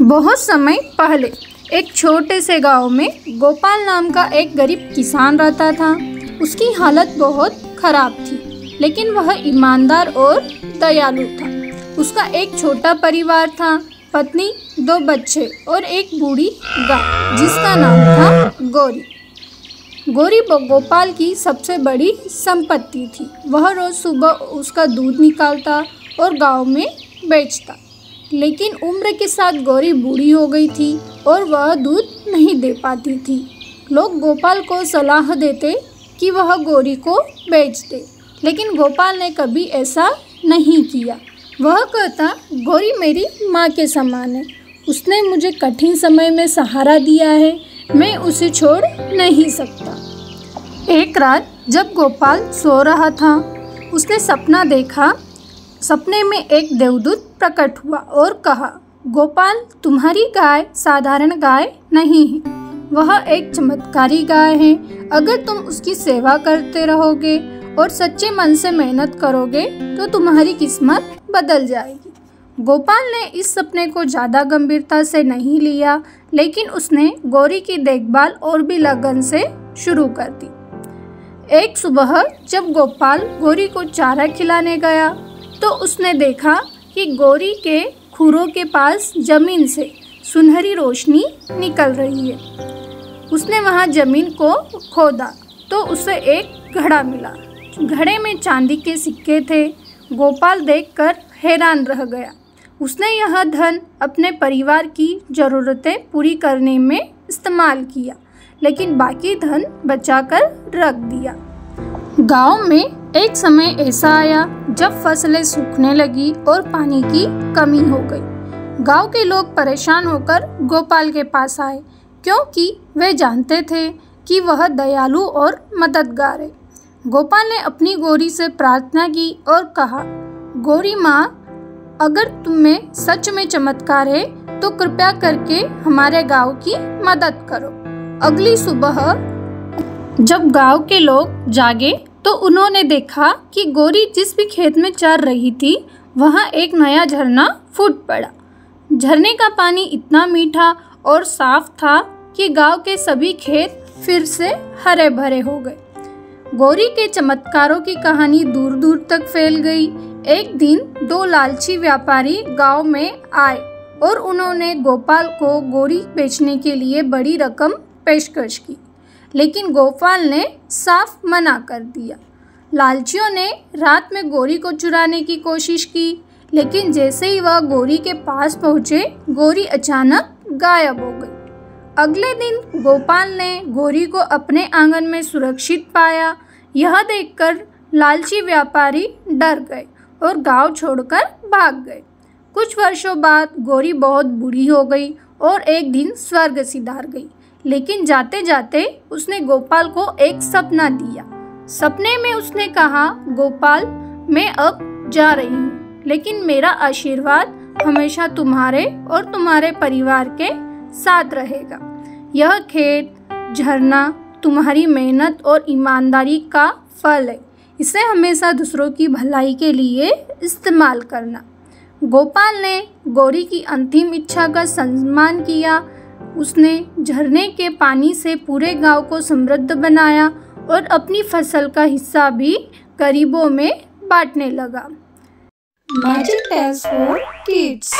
बहुत समय पहले एक छोटे से गांव में गोपाल नाम का एक गरीब किसान रहता था। उसकी हालत बहुत खराब थी, लेकिन वह ईमानदार और दयालु था। उसका एक छोटा परिवार था, पत्नी, 2 बच्चे और एक बूढ़ी गाय जिसका नाम था गौरी। गौरी गोपाल की सबसे बड़ी संपत्ति थी। वह रोज सुबह उसका दूध निकालता और गांव में बेचता। लेकिन उम्र के साथ गौरी बूढ़ी हो गई थी और वह दूध नहीं दे पाती थी। लोग गोपाल को सलाह देते कि वह गौरी को बेच दे, लेकिन गोपाल ने कभी ऐसा नहीं किया। वह कहता, गौरी मेरी माँ के समान है। उसने मुझे कठिन समय में सहारा दिया है, मैं उसे छोड़ नहीं सकता। एक रात जब गोपाल सो रहा था, उसने सपना देखा। सपने में एक देवदूत प्रकट हुआ और कहा, गोपाल, तुम्हारी गाय साधारण गाय नहीं है, वह एक चमत्कारी गाय है। अगर तुम उसकी सेवा करते रहोगे और सच्चे मन से मेहनत करोगे तो तुम्हारी किस्मत बदल जाएगी। गोपाल ने इस सपने को ज़्यादा गंभीरता से नहीं लिया, लेकिन उसने गौरी की देखभाल और भी लगन से शुरू कर दी। एक सुबह जब गोपाल गौरी को चारा खिलाने गया तो उसने देखा कि गौरी के खुरों के पास जमीन से सुनहरी रोशनी निकल रही है। उसने वहां जमीन को खोदा तो उसे एक घड़ा मिला। घड़े में चांदी के सिक्के थे। गोपाल देखकर हैरान रह गया। उसने यह धन अपने परिवार की ज़रूरतें पूरी करने में इस्तेमाल किया, लेकिन बाकी धन बचाकर रख दिया। गांव में एक समय ऐसा आया जब फसलें सूखने लगी और पानी की कमी हो गई। गांव के लोग परेशान होकर गोपाल के पास आए, क्योंकि वे जानते थे कि वह दयालु और मददगार है। गोपाल ने अपनी गौरी से प्रार्थना की और कहा, गौरी माँ, अगर तुम में सच में चमत्कार है तो कृपया करके हमारे गांव की मदद करो। अगली सुबह जब गांव के लोग जागे तो उन्होंने देखा कि गौरी जिस भी खेत में चर रही थी, वहाँ एक नया झरना फूट पड़ा। झरने का पानी इतना मीठा और साफ था कि गांव के सभी खेत फिर से हरे भरे हो गए। गौरी के चमत्कारों की कहानी दूर दूर तक फैल गई। एक दिन 2 लालची व्यापारी गांव में आए और उन्होंने गोपाल को गौरी बेचने के लिए बड़ी रकम पेशकश की, लेकिन गोपाल ने साफ मना कर दिया। लालचियों ने रात में गौरी को चुराने की कोशिश की, लेकिन जैसे ही वह गौरी के पास पहुंचे, गौरी अचानक गायब हो गई। अगले दिन गोपाल ने गौरी को अपने आंगन में सुरक्षित पाया। यह देखकर लालची व्यापारी डर गए और गांव छोड़कर भाग गए। कुछ वर्षों बाद गौरी बहुत बूढ़ी हो गई और एक दिन स्वर्ग सिधार गई। लेकिन जाते जाते उसने गोपाल को एक सपना दिया। सपने में उसने कहा, गोपाल, मैं अब जा रही हूँ, लेकिन मेरा आशीर्वाद हमेशा तुम्हारे और तुम्हारे परिवार के साथ रहेगा। यह खेत, झरना तुम्हारी मेहनत और ईमानदारी का फल है। इसे हमेशा दूसरों की भलाई के लिए इस्तेमाल करना। गोपाल ने गौरी की अंतिम इच्छा का सम्मान किया। उसने झरने के पानी से पूरे गांव को समृद्ध बनाया और अपनी फसल का हिस्सा भी गरीबों में बांटने लगा। Magic tales for kids.